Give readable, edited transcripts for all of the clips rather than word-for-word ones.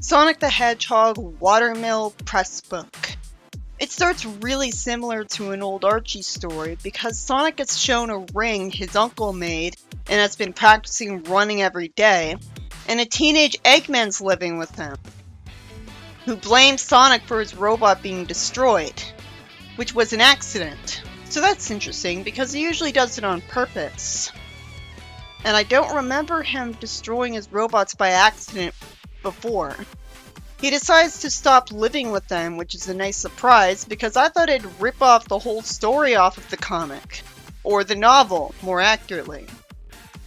Sonic the Hedgehog Watermill Press Book. It starts really similar to an old Archie story because Sonic gets shown a ring his uncle made and has been practicing running every day, and a teenage Eggman's living with him, who blames Sonic for his robot being destroyed, which was an accident. So that's interesting because he usually does it on purpose. And I don't remember him destroying his robots by accident before. He decides to stop living with them, which is a nice surprise because I thought it'd rip off the whole story off of the comic, or the novel, more accurately.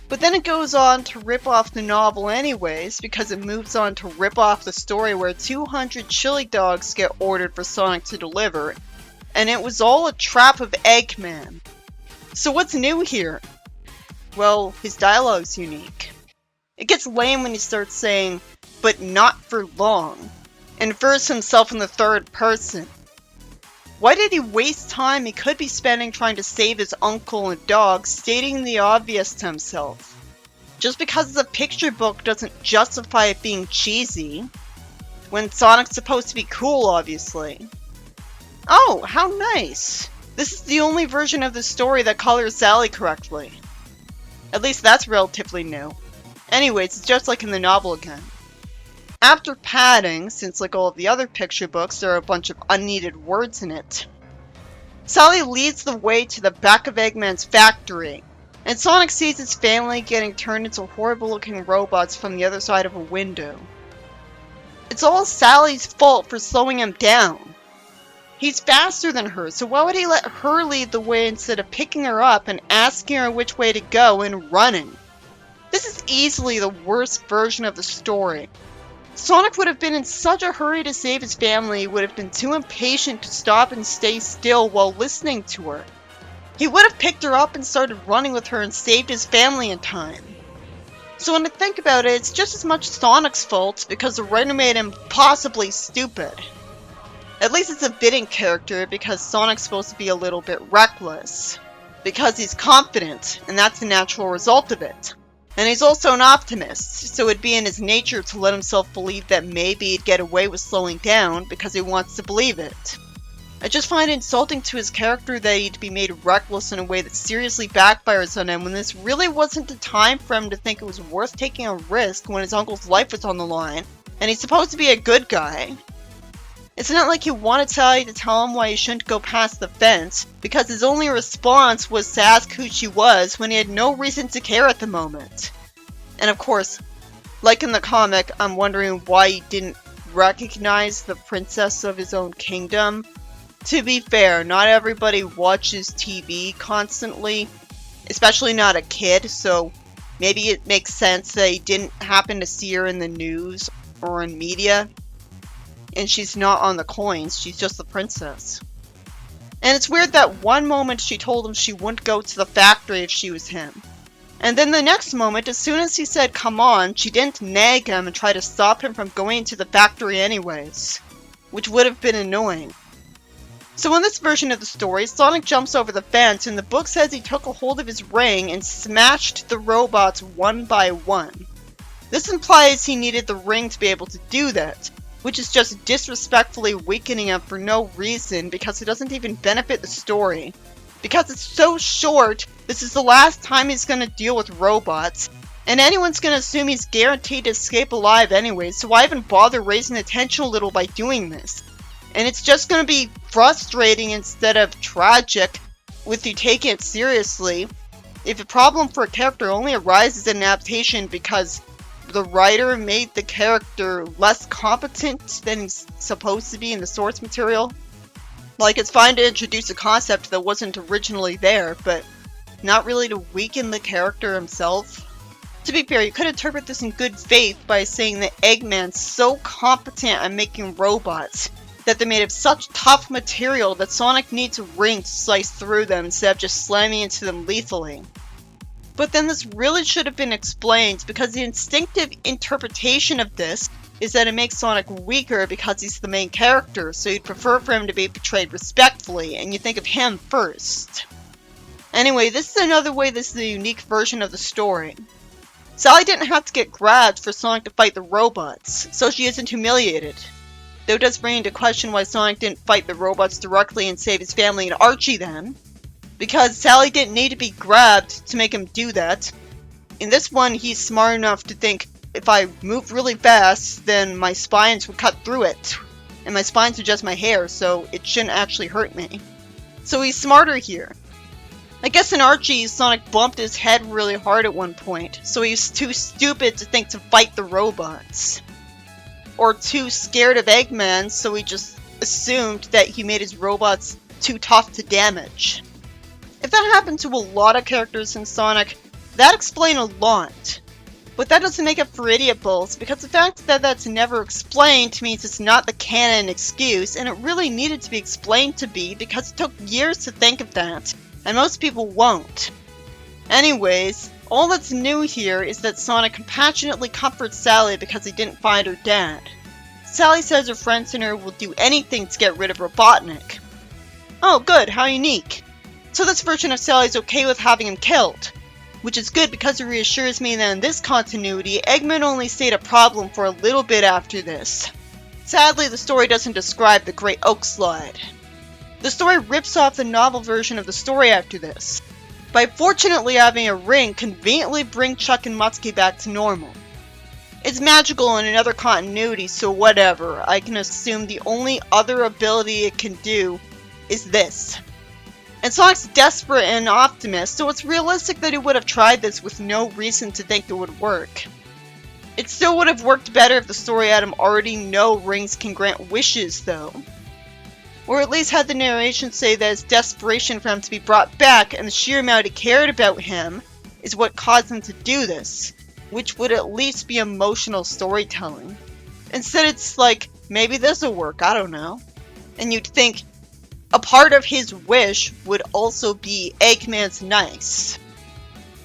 But then it goes on to rip off the novel anyways because it moves on to rip off the story where 200 chili dogs get ordered for Sonic to deliver, and it was all a trap of Eggman. So what's new here? Well, his dialogue's unique. It gets lame when he starts saying, "but not for long," and refers to himself in the third person. Why did he waste time he could be spending trying to save his uncle and dog, stating the obvious to himself? Just because it's a picture book doesn't justify it being cheesy, when Sonic's supposed to be cool, obviously. Oh, how nice! This is the only version of the story that colors Sally correctly. At least that's relatively new. Anyways, it's just like in the novel again. After padding, since like all of the other picture books, there are a bunch of unneeded words in it, Sally leads the way to the back of Eggman's factory, and Sonic sees his family getting turned into horrible-looking robots from the other side of a window. It's all Sally's fault for slowing him down. He's faster than her, so why would he let her lead the way instead of picking her up and asking her which way to go and running? This is easily the worst version of the story. Sonic would have been in such a hurry to save his family, he would have been too impatient to stop and stay still while listening to her. He would have picked her up and started running with her and saved his family in time. So when I think about it, it's just as much Sonic's fault because the writer made him possibly stupid. At least it's a fitting character because Sonic's supposed to be a little bit reckless. Because he's confident, and that's the natural result of it. And he's also an optimist, so it'd be in his nature to let himself believe that maybe he'd get away with slowing down because he wants to believe it. I just find it insulting to his character that he'd be made reckless in a way that seriously backfires on him when this really wasn't the time for him to think it was worth taking a risk when his uncle's life was on the line, and he's supposed to be a good guy. It's not like he wanted Sally to tell him why he shouldn't go past the fence, because his only response was to ask who she was when he had no reason to care at the moment. And of course, like in the comic, I'm wondering why he didn't recognize the princess of his own kingdom. To be fair, not everybody watches TV constantly, especially not a kid, so maybe it makes sense that he didn't happen to see her in the news or in media. And she's not on the coins, she's just the princess. And it's weird that one moment she told him she wouldn't go to the factory if she was him. And then the next moment, as soon as he said come on, she didn't nag him and try to stop him from going to the factory anyways. Which would have been annoying. So in this version of the story, Sonic jumps over the fence and the book says he took a hold of his ring and smashed the robots one by one. This implies he needed the ring to be able to do that, which is just disrespectfully weakening him for no reason because it doesn't even benefit the story. Because it's so short, this is the last time he's gonna deal with robots, and anyone's gonna assume he's guaranteed to escape alive anyway, so why even bother raising the tension a little by doing this? And it's just gonna be frustrating instead of tragic with you taking it seriously if a problem for a character only arises in an adaptation because the writer made the character less competent than he's supposed to be in the source material. Like, it's fine to introduce a concept that wasn't originally there, but not really to weaken the character himself. To be fair, you could interpret this in good faith by saying that Eggman's so competent at making robots that they're made of such tough material that Sonic needs a ring to slice through them instead of just slamming into them lethally. But then this really should have been explained because the instinctive interpretation of this is that it makes Sonic weaker because he's the main character, so you'd prefer for him to be portrayed respectfully, and you think of him first. Anyway, this is another way this is a unique version of the story. Sally didn't have to get grabbed for Sonic to fight the robots, so she isn't humiliated. Though it does bring into question why Sonic didn't fight the robots directly and save his family and Archie then, because Sally didn't need to be grabbed to make him do that. In this one, he's smart enough to think, if I move really fast, then my spines would cut through it. And my spines are just my hair, so it shouldn't actually hurt me. So he's smarter here. I guess in Archie, Sonic bumped his head really hard at one point, so he was too stupid to think to fight the robots. Or too scared of Eggman, so he just assumed that he made his robots too tough to damage. If that happened to a lot of characters in Sonic, that'd explain a lot. But that doesn't make up for idiot balls, because the fact that that's never explained means it's not the canon excuse, and it really needed to be explained to be because it took years to think of that, and most people won't. Anyways, all that's new here is that Sonic compassionately comforts Sally because he didn't find her dad. Sally says her friends and her will do anything to get rid of Robotnik. Oh good, how unique. So this version of Sally's okay with having him killed. Which is good because it reassures me that in this continuity, Eggman only stayed a problem for a little bit after this. Sadly, the story doesn't describe the Great Oak Slide. The story rips off the novel version of the story after this, by fortunately having a ring conveniently bring Chuck and Mutsky back to normal. It's magical in another continuity, so whatever. I can assume the only other ability it can do is this. And Sonic's desperate and optimist, so it's realistic that he would have tried this with no reason to think it would work. It still would have worked better if the story had him already know rings can grant wishes, though. Or at least had the narration say that his desperation for him to be brought back and the sheer amount he cared about him is what caused him to do this, which would at least be emotional storytelling. Instead it's like, maybe this'll work, I don't know. And you'd think, a part of his wish would also be Eggman's nice.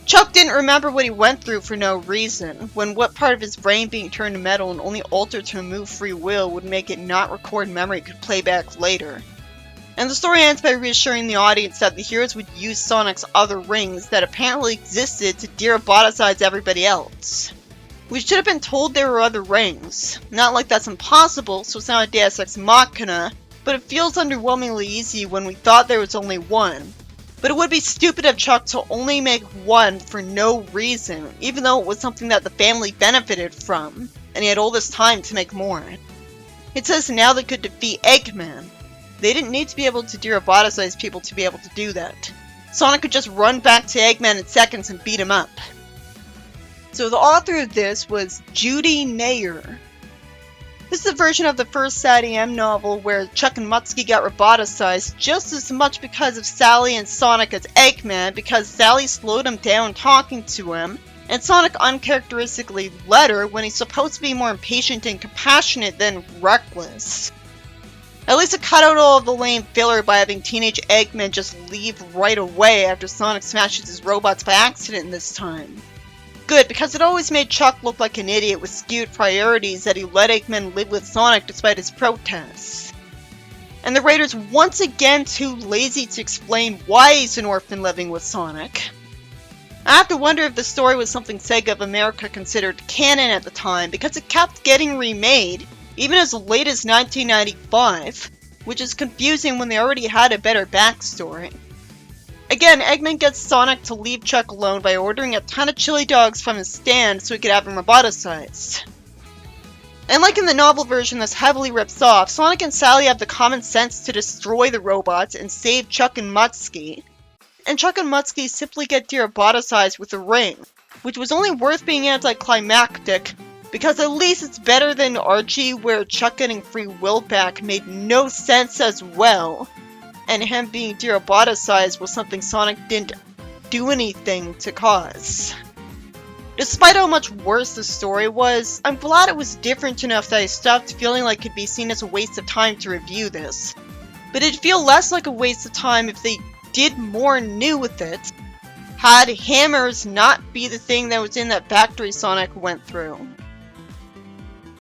Chuck didn't remember what he went through for no reason, when what part of his brain being turned to metal and only altered to remove free will would make it not record memory could play back later. And the story ends by reassuring the audience that the heroes would use Sonic's other rings that apparently existed to de-roboticize everybody else. We should have been told there were other rings. Not like that's impossible, so it's not a Deus Ex Machina, but it feels underwhelmingly easy when we thought there was only one. But it would be stupid of Chuck to only make one for no reason, even though it was something that the family benefited from, and he had all this time to make more. It says now they could defeat Eggman. They didn't need to be able to de-roboticize people to be able to do that. Sonic could just run back to Eggman in seconds and beat him up. So the author of this was Judy Nayer. This is a version of the first Sadie M novel where Chuck and Mutsky got roboticized just as much because of Sally and Sonic as Eggman, because Sally slowed him down talking to him, and Sonic uncharacteristically let her when he's supposed to be more impatient and compassionate than reckless. At least it cut out all of the lame filler by having teenage Eggman just leave right away after Sonic smashes his robots by accident this time. Good, because it always made Chuck look like an idiot with skewed priorities that he let Eggman live with Sonic despite his protests. And the writer's once again too lazy to explain why he's an orphan living with Sonic. I have to wonder if the story was something Sega of America considered canon at the time, because it kept getting remade, even as late as 1995, which is confusing when they already had a better backstory. Again, Eggman gets Sonic to leave Chuck alone by ordering a ton of chili dogs from his stand so he could have him roboticized. And like in the novel version that's heavily rips off, Sonic and Sally have the common sense to destroy the robots and save Chuck and Mutsky. And Chuck and Mutsky simply get de-roboticized with a ring, which was only worth being anticlimactic, because at least it's better than Archie where Chuck getting free will back made no sense as well. And him being de-roboticized was something Sonic didn't do anything to cause. Despite how much worse the story was, I'm glad it was different enough that I stopped feeling like it'd be seen as a waste of time to review this. But it'd feel less like a waste of time if they did more new with it. Had hammers not be the thing that was in that factory Sonic went through.